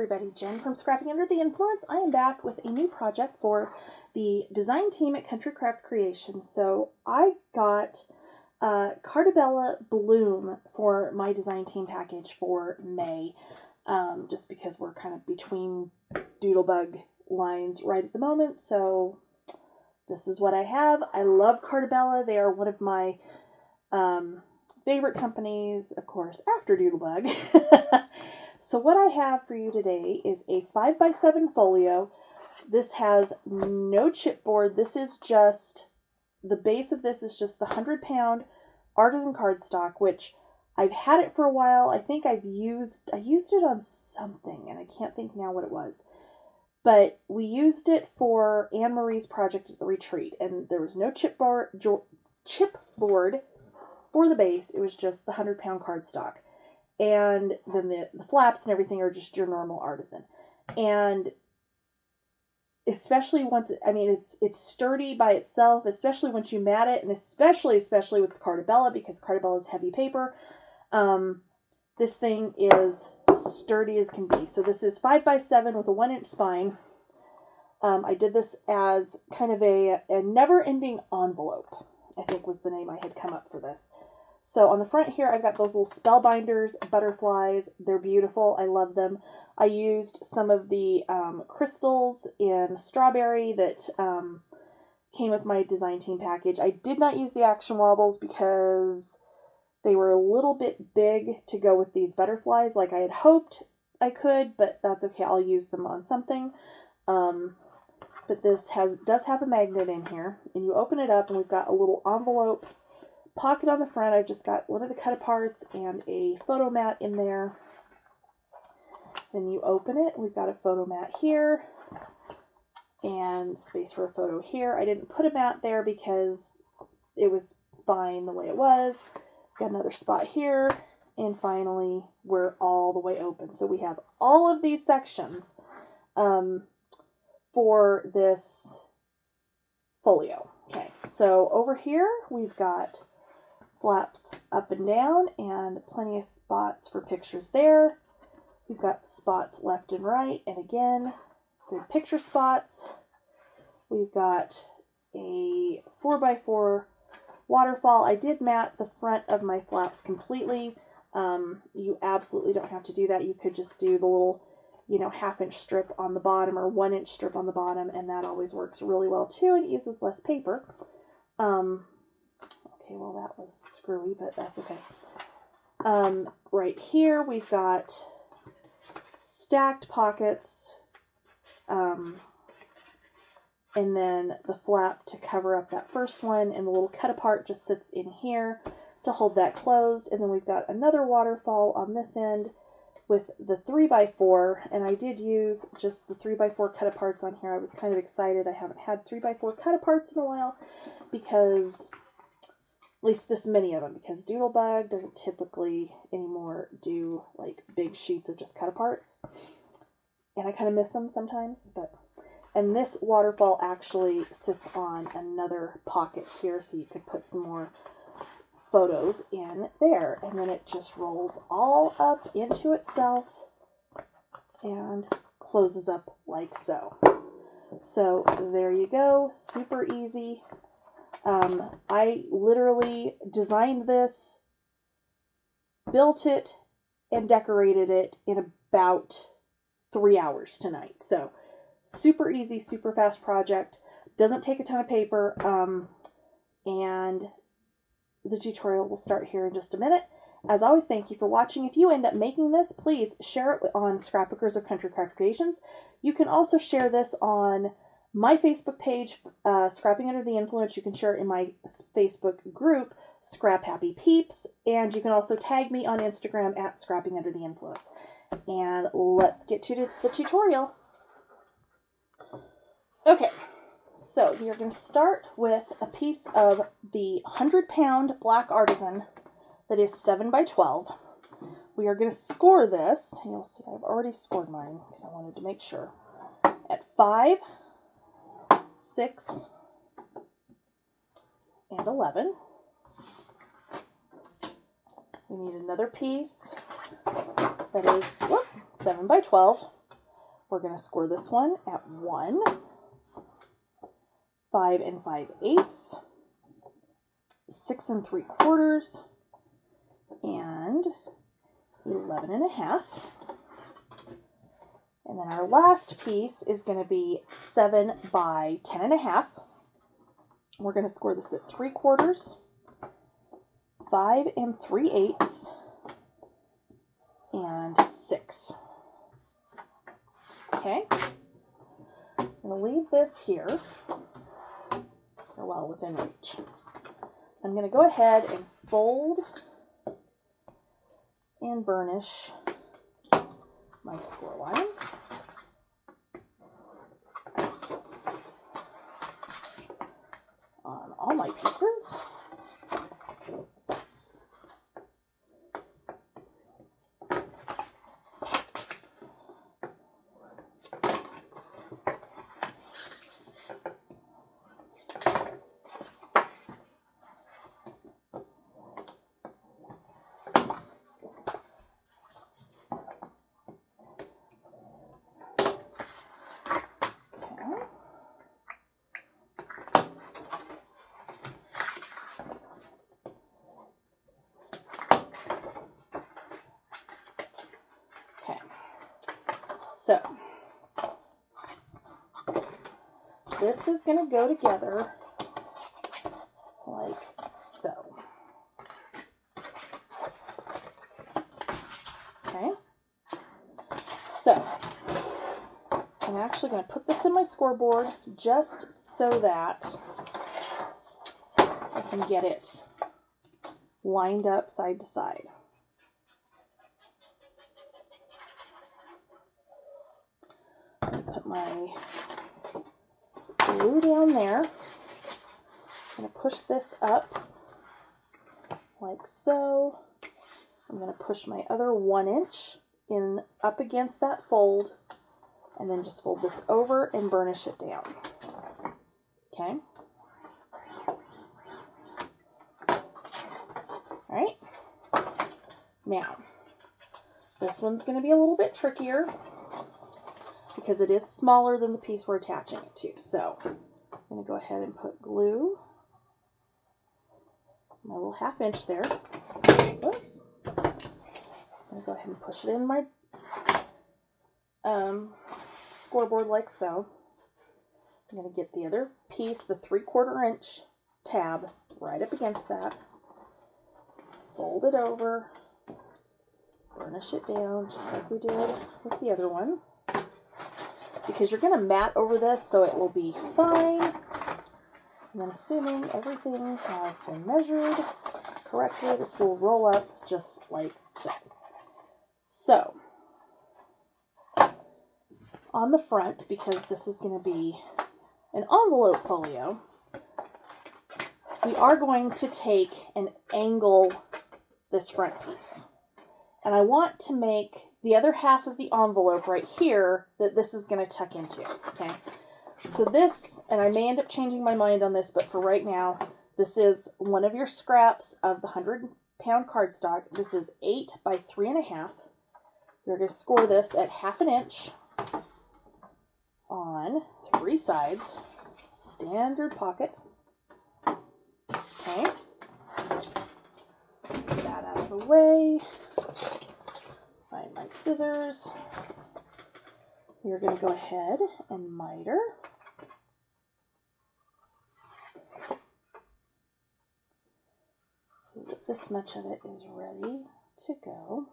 everybody, Jen from Scrapping Under the Influence. I am back with a new project for the design team at Country Craft Creations. So I got Carta Bloom for my design team package for May, just because we're kind of between Doodlebug lines right at the moment. So this is what I have. I love Carta. They are one of my favorite companies, of course, after Doodlebug. So what I have for you today is a 5x7 folio. This has no chipboard. This is just, the base of this is just the 100-pound Artisan cardstock, which I've had it for a while. I think I used it on something, and I can't think now what it was. But we used it for Anne Marie's project at the retreat, and there was no chipboard for the base. It was just the 100-pound cardstock. And then the flaps and everything are just your normal Artisan. And especially once, it's sturdy by itself, especially once you mat it, and especially with Carta, because Carta is heavy paper. This thing is sturdy as can be. So this is 5x7 with a 1-inch spine. I did this as kind of a never-ending envelope, I think was the name I had come up for this. So on the front here, I've got those little spellbinders, butterflies. They're beautiful. I love them. I used some of the crystals in strawberry that came with my design team package. I did not use the action wobbles because they were a little bit big to go with these butterflies like I had hoped I could, but that's okay. I'll use them on something. But this does have a magnet in here, and you open it up, and we've got a little envelope pocket on the front. I've just got one of the cut-aparts and a photo mat in there. Then you open it. We've got a photo mat here and space for a photo here. I didn't put a mat there because it was fine the way it was. Got another spot here, and finally we're all the way open. So we have all of these sections for this folio. Okay, so over here we've got flaps up and down and plenty of spots for pictures there. We've got spots left and right, and again, good picture spots. We've got a 4x4 waterfall. I did mat the front of my flaps completely. You absolutely don't have to do that. You could just do the little, 1/2-inch strip on the bottom or 1-inch strip on the bottom, and that always works really well too, and it uses less paper. Okay, well that was screwy, but that's okay. Right here we've got stacked pockets, and then the flap to cover up that first one, and the little cut apart just sits in here to hold that closed. And then we've got another waterfall on this end with the 3x4, and I did use just the 3x4 cut aparts on here. I was kind of excited. I haven't had 3x4 cut aparts in a while, because at least this many of them, because Doodlebug doesn't typically anymore do like big sheets of just cut aparts, and I kind of miss them sometimes. And this waterfall actually sits on another pocket here, so you could put some more photos in there, and then it just rolls all up into itself and closes up like so. So there you go, super easy. I literally designed this, built it, and decorated it in about 3 hours tonight. So super easy, super fast project. Doesn't take a ton of paper, and the tutorial will start here in just a minute. As always, thank you for watching. If you end up making this, please share it on Scrapbookers of Country Craft Creations. You can also share this on my Facebook page, Scrapping Under the Influence. You can share it in my Facebook group, Scrap Happy Peeps, and you can also tag me on Instagram at Scrapping Under the Influence. And let's get to the tutorial. Okay. So we are going to start with a piece of the 100-pound black Artisan that is 7x12. We are going to score this. You'll see I've already scored mine because I wanted to make sure. At 5, 6, and 11. We need another piece that is 7 by 12. We're going to score this one at 1, 5 5/8, 6 3/4, and 11 1/2. And then our last piece is going to be 7 by 10 1/2. We're going to score this at 3/4, 5 3/8, and 6. Okay, I'm going to leave this here, or well within reach. I'm going to go ahead and fold and burnish my score lines. On all my pieces. So this is going to go together like so. Okay, so I'm actually going to put this in my scoreboard just so that I can get it lined up side to side. Put my glue down there. I'm going to push this up like so. I'm going to push my other 1 inch in up against that fold, and then just fold this over and burnish it down. Okay. All right. Now, this one's going to be a little bit trickier because it is smaller than the piece we're attaching it to. So I'm going to go ahead and put glue, my little 1/2 inch there. Oops. I'm going to go ahead and push it in my scoreboard like so. I'm going to get the other piece, the 3/4 inch tab, right up against that. Fold it over, burnish it down just like we did with the other one. Because you're going to mat over this, so it will be fine. And then assuming everything has been measured correctly, this will roll up just like so. So, on the front, because this is going to be an envelope folio, we are going to take and angle this front piece. And I want to make the other half of the envelope right here that this is going to tuck into, okay? So this, and I may end up changing my mind on this, but for right now, this is one of your scraps of the 100-pound cardstock. This is 8 by 3 1/2. You're going to score this at 1/2 inch on 3 sides, standard pocket. Okay, get that out of the way. Find my scissors. You're going to go ahead and miter. So that this much of it is ready to go.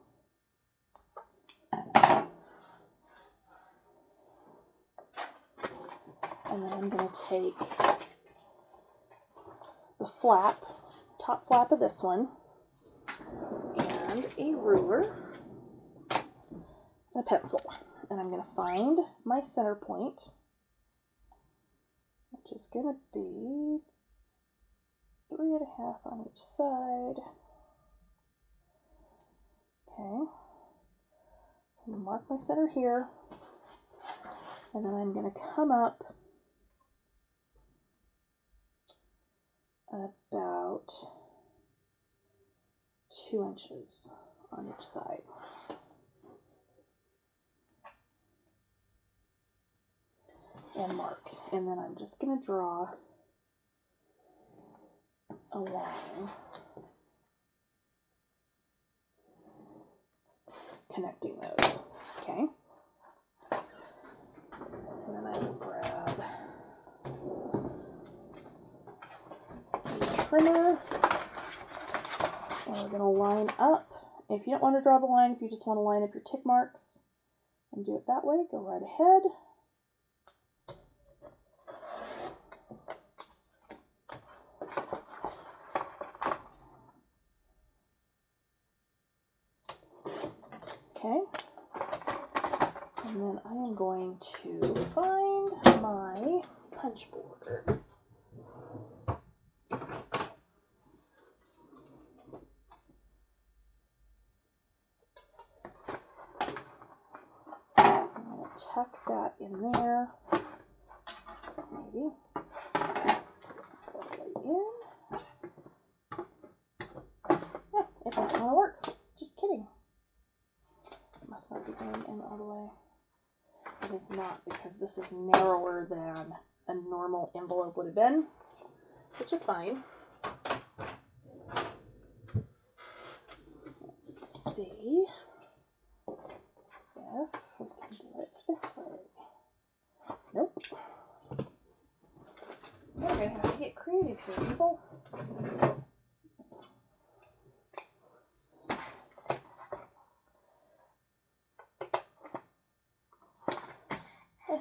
And then I'm going to take the flap, top flap of this one, and a ruler, and a pencil. And I'm going to find my center point, which is going to be 3 1/2 on each side. Okay. I'm going to mark my center here, and then I'm going to come up about 2 inches on each side. and mark. And then I'm just going to draw a line connecting those. Okay. And then I will grab a trimmer, and we're going to line up. If you don't want to draw the line, if you just want to line up your tick marks and do it that way, go right ahead. Okay, and then I am going to find my punch board. I'm going to tuck that in there, maybe, go right in. Yeah, it doesn't want to work. Just kidding. Must not be going in all the way. It is not, because this is narrower than a normal envelope would have been, which is fine. Let's see if we can do it this way. Nope. We're going to have to get creative here, people.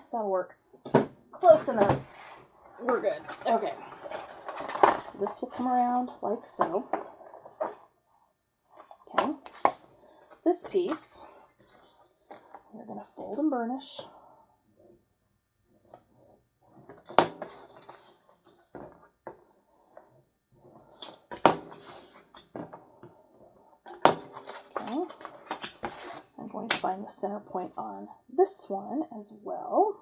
That'll work. Close enough. We're good. Okay. So this will come around like so. Okay. This piece, we're going to fold and burnish. Okay. I'm going to find the center point on this one as well.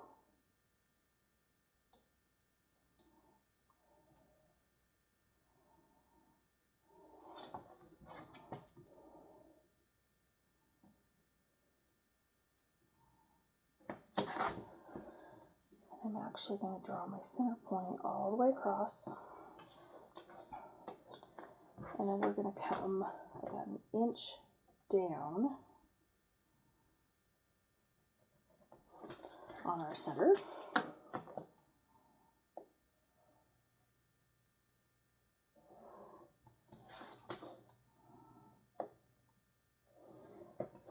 I'm actually going to draw my center point all the way across. And then we're going to come about an inch down on our center.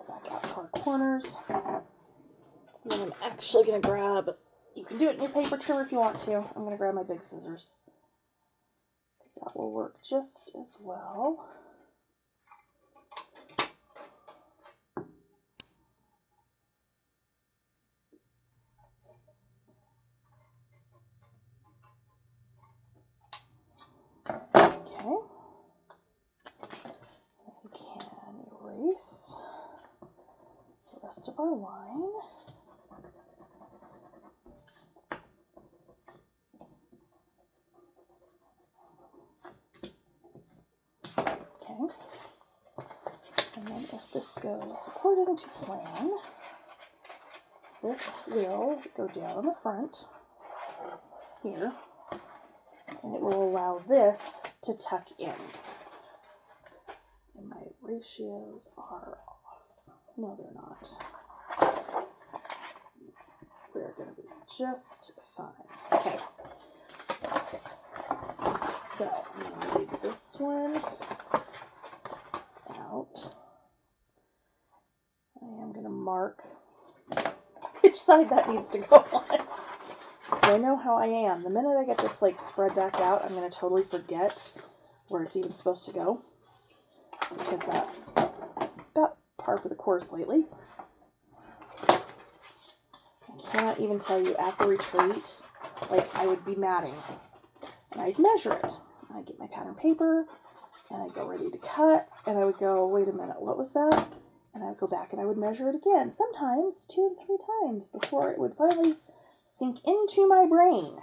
Back out to our corners. And then I'm actually going to grab, you can do it in your paper trimmer if you want to. I'm going to grab my big scissors. That will work just as well. Okay. We can erase the rest of our line. Okay. And then if this goes according to plan, this will go down on the front here, and it will allow this to tuck in. And my ratios are off. No, they're not. We're going to be just fine. Okay. So I'm going to leave this one out. I am going to mark which side that needs to go on. I know how I am. The minute I get this like spread back out, I'm going to totally forget where it's even supposed to go, because that's about par for the course lately. I cannot even tell you, at the retreat, like, I would be matting, and I'd measure it. I'd get my pattern paper, and I'd go ready to cut, and I would go, wait a minute, what was that? And I would go back and I would measure it again, sometimes 2 and 3 times, before it would finally sink into my brain.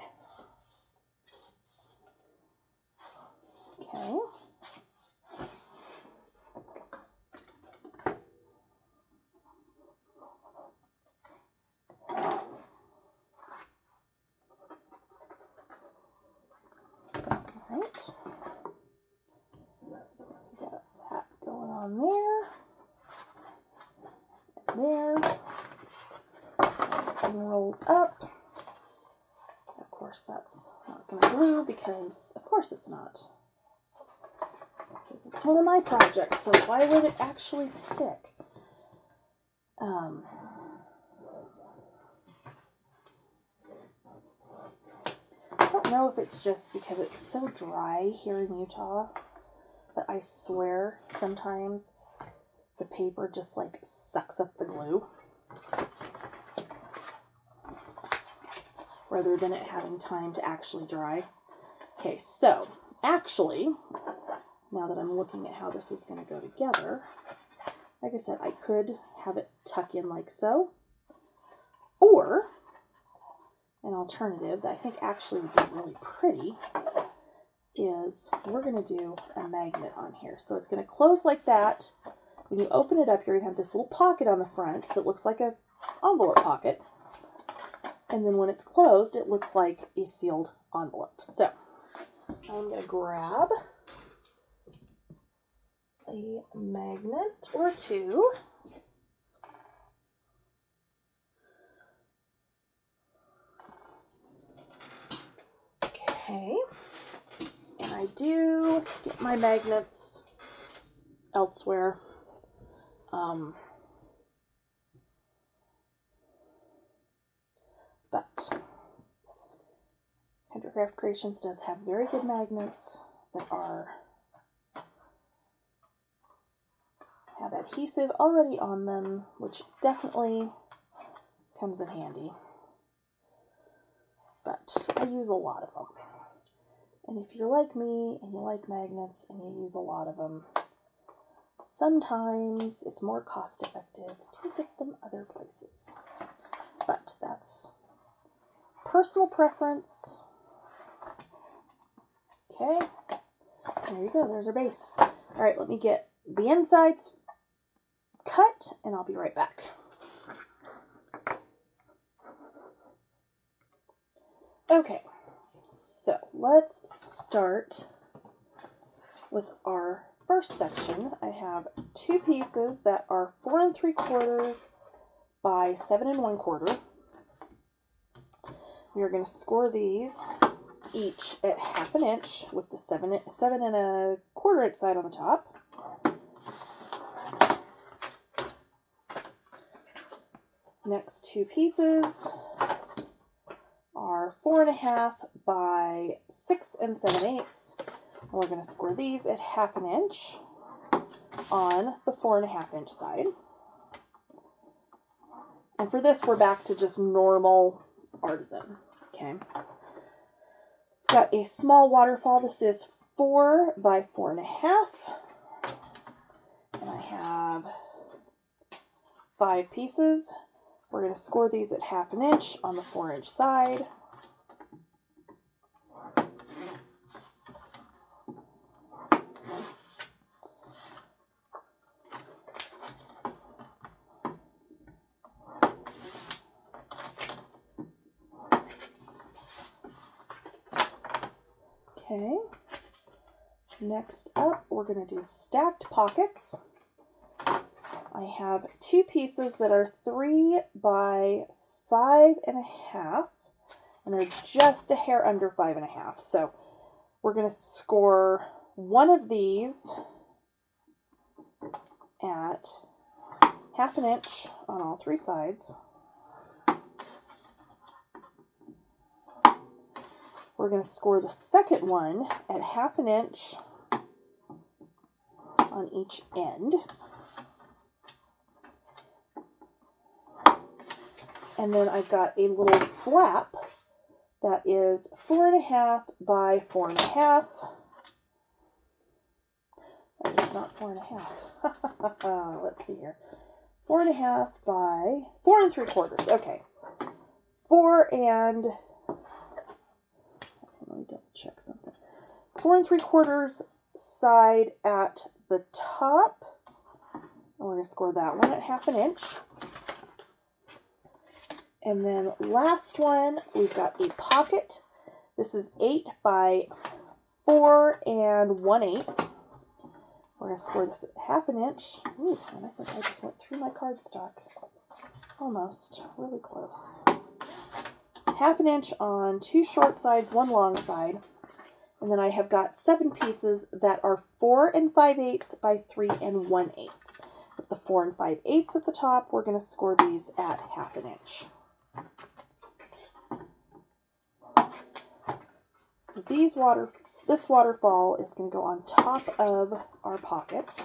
Okay. on there, there, and rolls up. Of course, that's not going to glue because, of course, it's not. Because it's one of my projects, so why would it actually stick? I don't know if it's just because it's so dry here in Utah, but I swear sometimes the paper just like sucks up the glue rather than it having time to actually dry. Okay, so actually, now that I'm looking at how this is going to go together, like I said, I could have it tuck in like so, or an alternative that I think actually would be really pretty is we're going to do a magnet on here. So it's going to close like that. When you open it up, you're going to have this little pocket on the front that looks like an envelope pocket. And then when it's closed, it looks like a sealed envelope. So I'm going to grab a magnet or two. Okay, and I do get my magnets elsewhere. But Craft Creations does have very good magnets that have adhesive already on them, which definitely comes in handy. But I use a lot of them. And if you're like me and you like magnets and you use a lot of them, sometimes it's more cost effective to get them other places. But that's personal preference. Okay, there you go, there's our base. All right, let me get the insides cut and I'll be right back. Okay, so let's start with our first section. I have two pieces that are 4 3/4 by 7 1/4. We are going to score these each at 1/2 inch with the 7 1/4 inch side on the top. Next two pieces are 4 1/2 by 6 7/8. And we're going to score these at 1/2 inch on the 4 1/2 inch side. And for this, we're back to just normal Artisan. Okay. Got a small waterfall. This is 4 by 4 1/2. And I have 5 pieces. We're going to score these at 1/2 inch on the 4 inch side. Okay, next up, we're going to do stacked pockets. I have two pieces that are 3 by 5 1/2, and they're just a hair under 5 1/2. So we're going to score one of these at 1/2 inch on all 3 sides. We're going to score the second one at 1/2 inch on each end. And then I've got a little flap that is 4 1/2 by 4 1/2. That is not 4 1/2. Let's see here. 4 1/2 by 4 3/4. Okay. 4 and... Let me double check something. 4 3/4 side at the top. And we're going to score that one at 1/2 inch. And then last one, we've got a pocket. This is 8 by 4 1/8. We're going to score this at 1/2 inch. Ooh, and I think I just went through my cardstock. Almost. Really close. 1/2 inch on 2 short sides, 1 long side. And then I have got 7 pieces that are 4 5/8 by 3 1/8. With the 4 5/8 at the top, we're going to score these at 1/2 inch. So this waterfall is going to go on top of our pocket.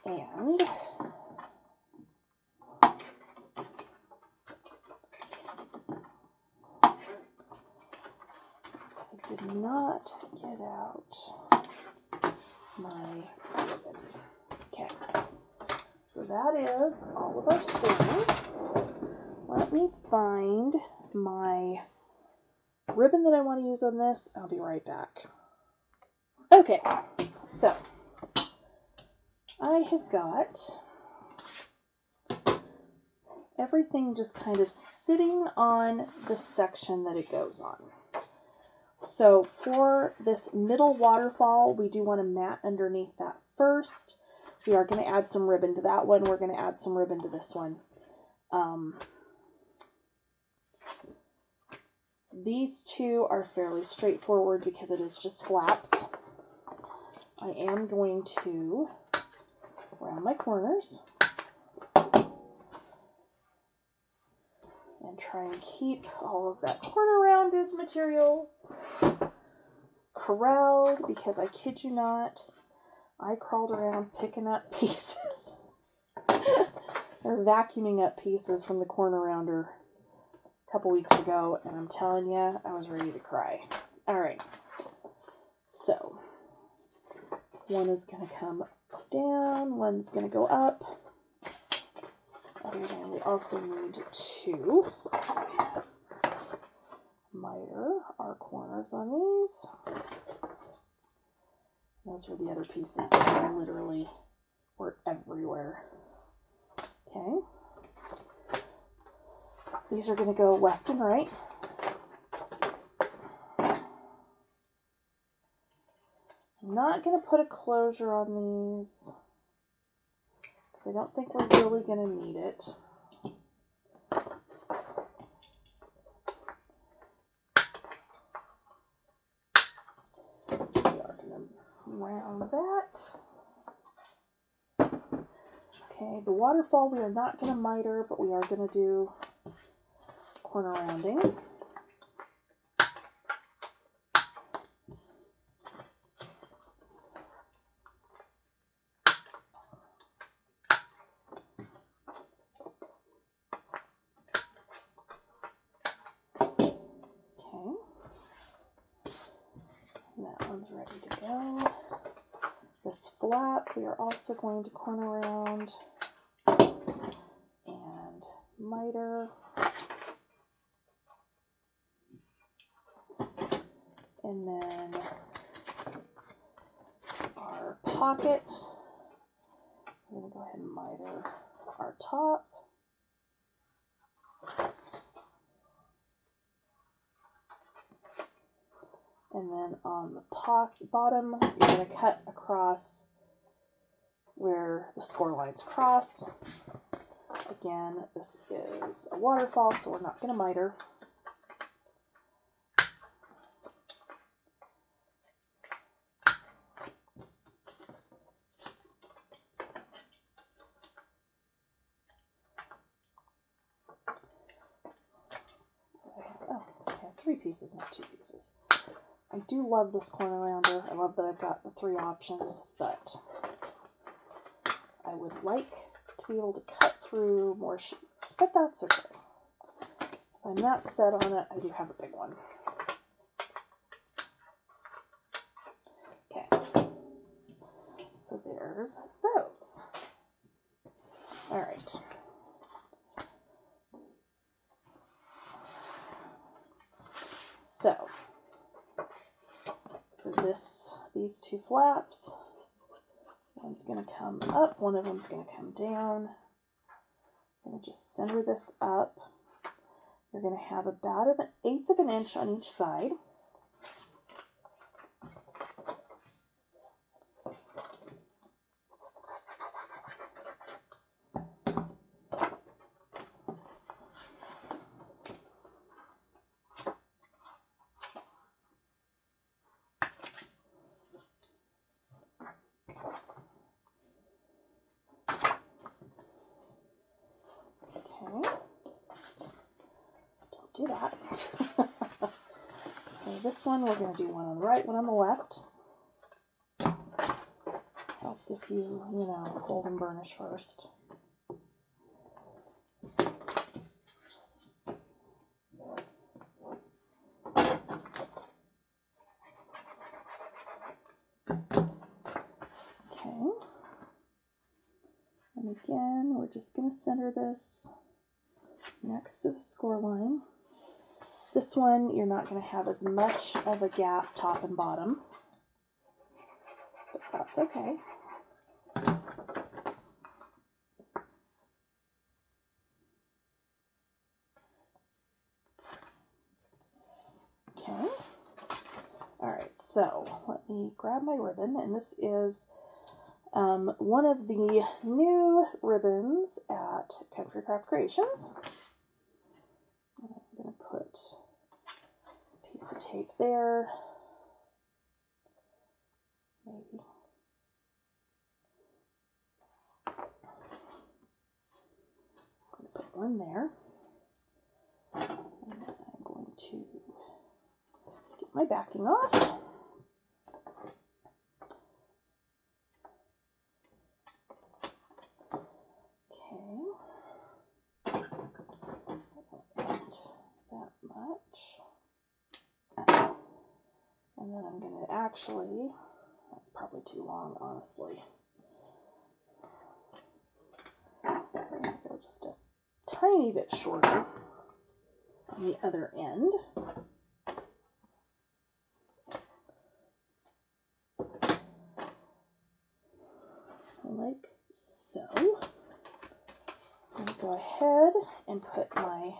And I did not get out my ribbon. Okay, so that is all of our scoring. Let me find my ribbon that I want to use on this. I'll be right back. Okay, so I have got everything just kind of sitting on the section that it goes on. So for this middle waterfall, we do want to mat underneath that first. We are going to add some ribbon to that one. We're going to add some ribbon to this one. These two are fairly straightforward because it is just flaps. I am going to round my corners and try and keep all of that corner rounded material corralled, because I kid you not, I crawled around picking up pieces or vacuuming up pieces from the corner rounder a couple weeks ago, and I'm telling you, I was ready to cry. All right, so one is going to come down, one's going to go up. And then we also need to miter our corners on these. Those were the other pieces that literally were everywhere. Okay. These are going to go left and right. I'm not going to put a closure on these, I don't think we're really going to need it. We are going to round that. Okay, the waterfall we are not going to miter, but we are going to do corner rounding. That one's ready to go. This flap we are also going to corner round and miter. And then our pocket, we're going to go ahead and miter our top. And then on the bottom, you're going to cut across where the score lines cross. Again, this is a waterfall, so we're not going to miter. Oh, I have 3 pieces, not 2 pieces. I do love this corner rounder. I love that I've got the 3 options, but I would like to be able to cut through more sheets, but that's okay. If I'm not set on it, I do have a big one. Okay, so there's those. All right. So for these 2 flaps, one's going to come up, one of them's going to come down. I'm going to just center this up. You're going to have about 1/8 of an inch on each side. do that. Okay, this one, we're going to do one on the right, one on the left. Helps if you fold and burnish first. Okay. And again, we're just going to center this next to the score line. This one, you're not going to have as much of a gap top and bottom, but that's okay. Okay. All right, so let me grab my ribbon, and this is one of the new ribbons at Country Craft Creations. I'm going to put a piece of tape there, maybe. I'm going to put one there, and then I'm going to get my backing off. And then I'm going to actually, that's probably too long, honestly. I'm going to go just a tiny bit shorter on the other end. Like so. I'm going to go ahead and put my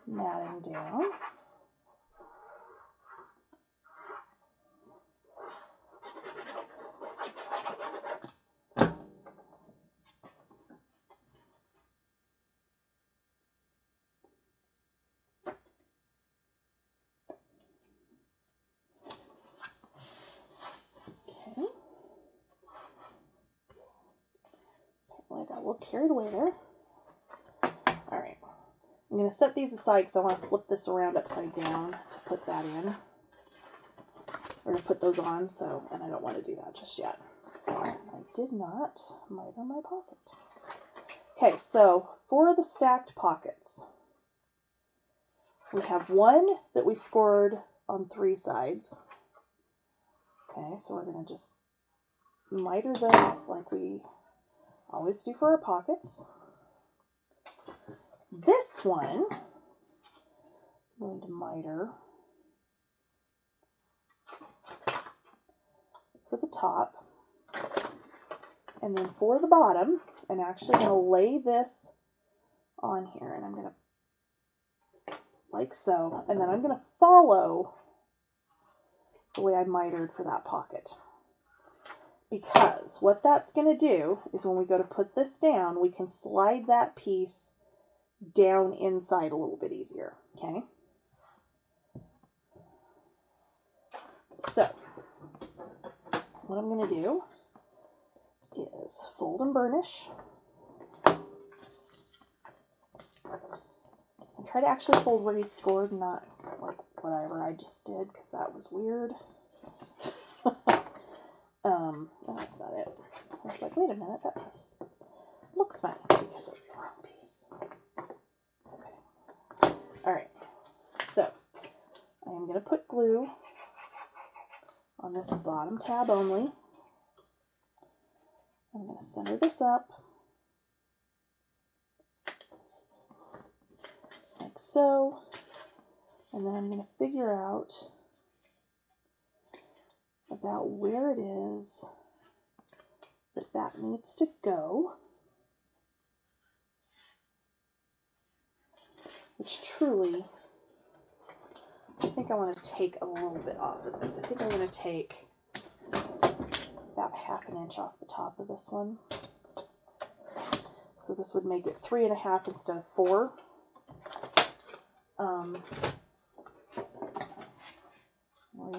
matting down. I got a little carried away there. Alright, I'm going to set these aside because I want to flip this around upside down to put that in. Or to put those on, and I don't want to do that just yet. I did not miter my pocket. Okay, so for the stacked pockets, we have one that we scored on 3 sides. Okay, so we're going to just miter this like we always do for our pockets. This one, I'm going to miter for the top, and then for the bottom, I'm actually going to lay this on here, and I'm going to, like so, and then I'm going to follow the way I mitered for that pocket. Because what that's going to do is when we go to put this down, we can slide that piece down inside a little bit easier, okay? So, what I'm going to do is fold and burnish. And try to actually fold where you scored, not like whatever I just did, because that was weird. No, that's not it. I was like, wait a minute, that looks funny because it's the wrong piece. It's okay. Alright, so I am going to put glue on this bottom tab only. I'm going to center this up like so, and then I'm going to figure out about where it is that needs to go, which truly, I think I want to take a little bit off of this. I think I'm going to take about 1/2 inch off the top of this one. So this would make it 3.5 instead of 4.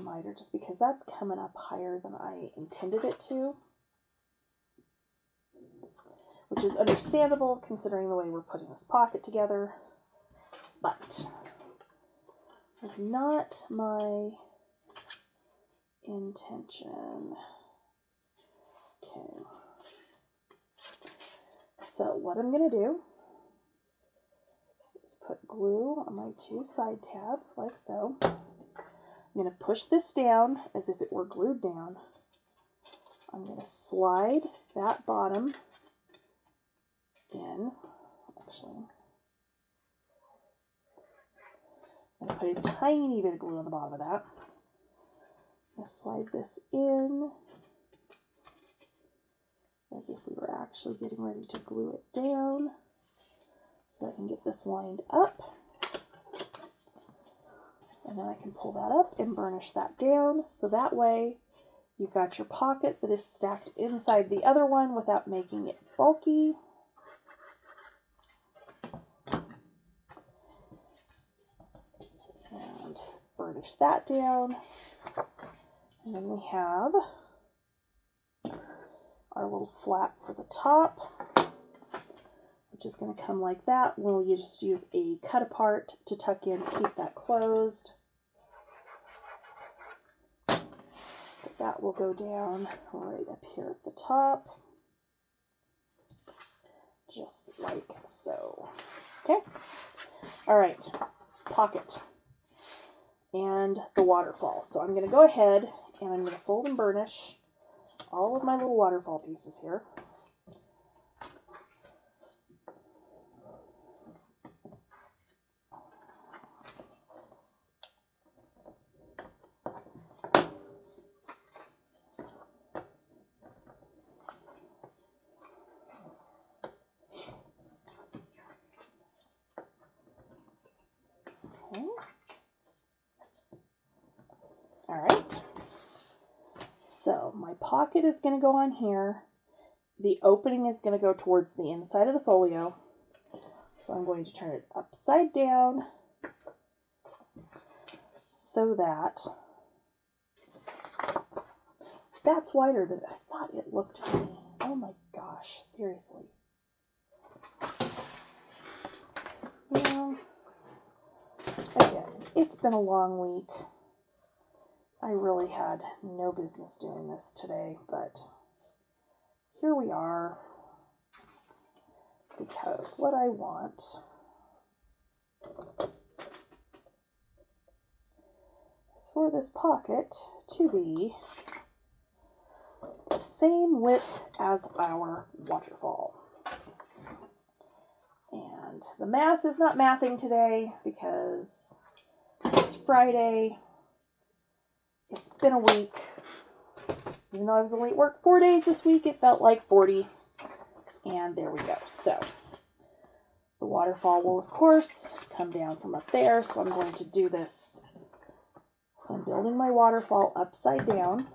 Miter, just because that's coming up higher than I intended it to, which is understandable considering the way we're putting this pocket together. but it's not my intention. Okay. So what I'm going to do is put glue on my 2 side tabs like so. I'm going to push this down as if it were glued down. I'm going to slide that bottom in. Actually, I'm going to put a tiny bit of glue on the bottom of that. I'm going to slide this in as if we were actually getting ready to glue it down, so I can get this lined up. And then I can pull that up and burnish that down, so that way you've got your pocket that is stacked inside the other one without making it bulky. And burnish that down. And then we have our little flap for the top, which is going to come like that. We'll just use a cut apart to tuck in, keep that closed. But that will go down right up here at the top, just like so. Okay. All right, pocket and the waterfall. So I'm going to go ahead and I'm going to fold and burnish all of my little waterfall pieces here. Okay. All right. So my pocket is going to go on here. The opening is going to go towards the inside of the folio. So I'm going to turn it upside down so that that's wider than I thought it looked to me. Oh my gosh, seriously. Yeah. Again, it's been a long week. I really had no business doing this today, but here we are, because what I want is for this pocket to be the same width as our waterfall. And the math is not mathing today because it's Friday. It's been a week. Even though I was only at work 4 days this week, it felt like 40. And there we go. So the waterfall will, of course, come down from up there. So I'm going to do this. So I'm building my waterfall upside down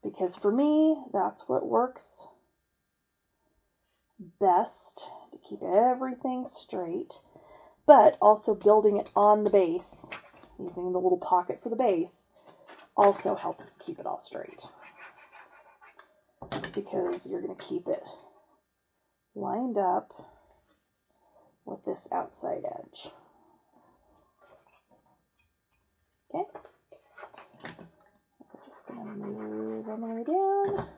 because for me, that's what works best to keep everything straight. But also building it on the base, using the little pocket for the base, also helps keep it all straight, because you're going to keep it lined up with this outside edge. Okay, we're just going to move on the way down.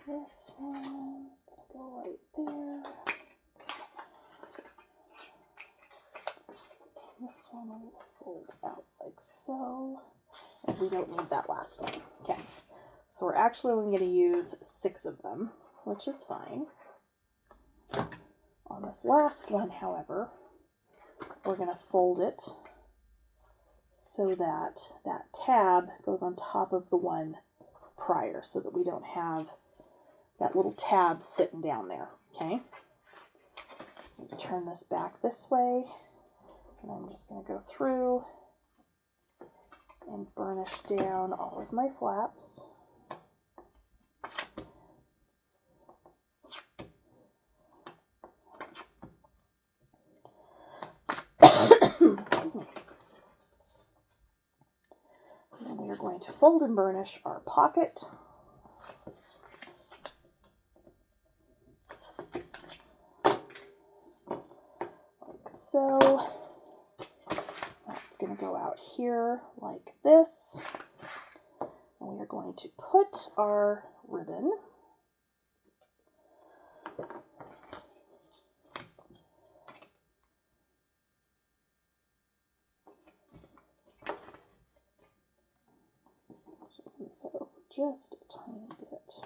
This one's going to go right there. This one will fold out like so. And we don't need that last one. Okay. So we're actually only going to use 6 of them, which is fine. On this last one, however, we're going to fold it so that that tab goes on top of the one prior, so that we don't have that little tab sitting down there, okay? Turn this back this way, and I'm just going to go through and burnish down all of my flaps. Excuse me. And then we are going to fold and burnish our pocket. Like so. That's going to go out here like this. And we are going to put our ribbon just a tiny bit.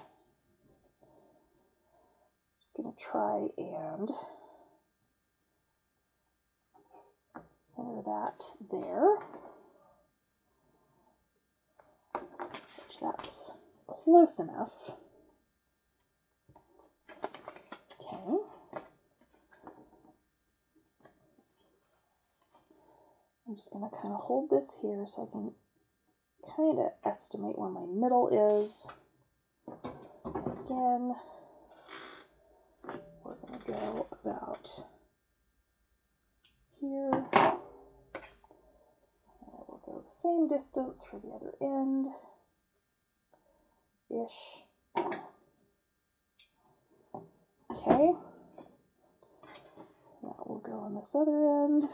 Just going to try and center that there. Which that's close enough. Okay. I'm just going to kind of hold this here so I can kind of estimate where my middle is. Again, we're going to go about here. And we'll go the same distance for the other end. Ish. Okay. That will go on this other end.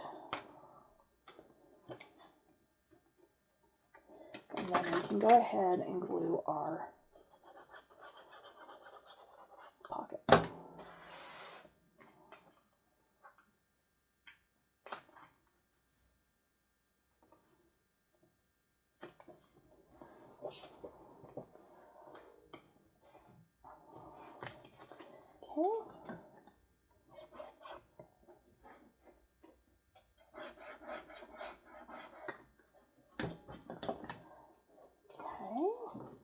And then we can go ahead and glue our pocket.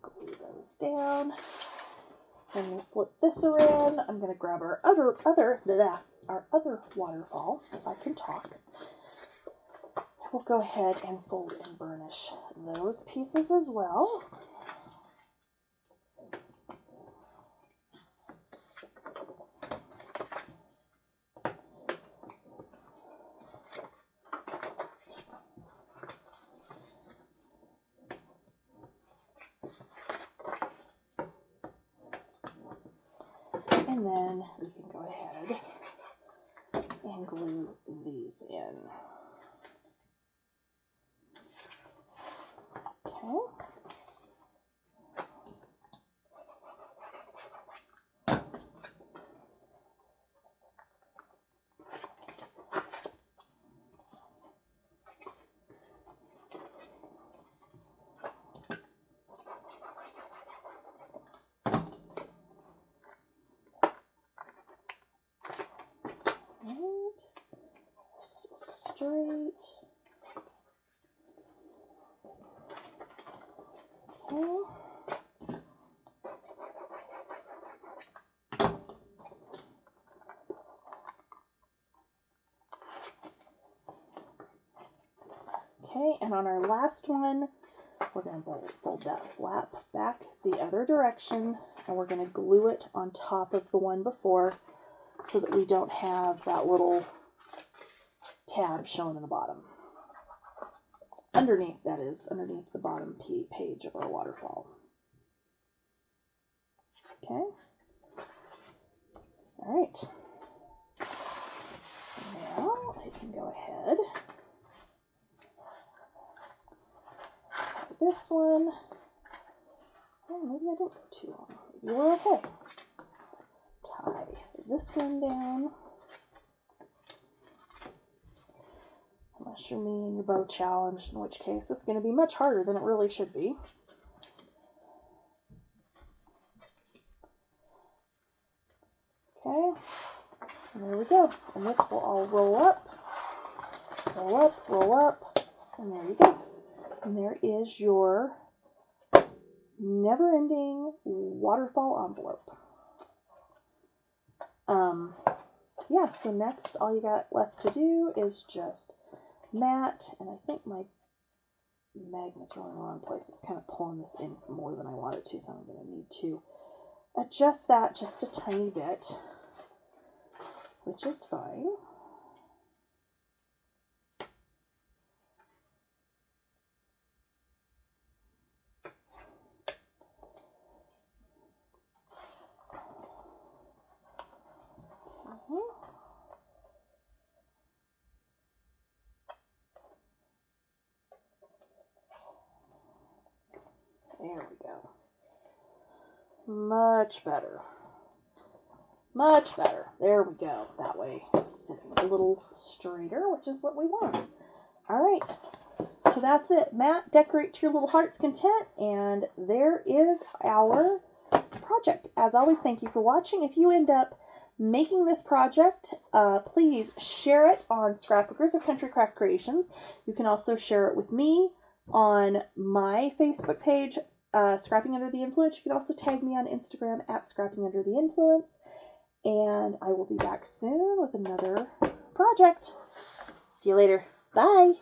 Glue those down. Then we flip this around. I'm going to grab our other waterfall, if I can talk. We'll go ahead and fold and burnish those pieces as well. And then we can go ahead and glue these in. Okay. Straight. Okay. Okay, and on our last one, we're going to fold that flap back the other direction, and we're going to glue it on top of the one before so that we don't have that little tab shown in the bottom. Underneath, that is, underneath the bottom page of our waterfall. Okay. All right. Now I can go ahead. Tie this one. Oh, maybe I didn't go too long. Maybe we're okay. Tie this one down. Unless you're me and you're both challenged, in which case it's going to be much harder than it really should be. Okay, and there we go. And this will all roll up, and there you go. And there is your never-ending waterfall envelope. Yeah, so next all you got left to do is just mat, and I think my magnets are in the wrong place. It's kind of pulling this in more than I want it to, so I'm going to need to adjust that just a tiny bit, which is fine. Okay. There we go. Much better. Much better. There we go. That way it's sitting a little straighter, which is what we want. All right. So that's it. Mat, decorate to your little heart's content, and there is our project. As always, thank you for watching. If you end up making this project, please share it on Scrapbookers of Country Craft Creations. You can also share it with me on my Facebook page, Scrapping Under the Influence. You can also tag me on Instagram at Scrapping Under the Influence. And I will be back soon with another project. See you later. Bye.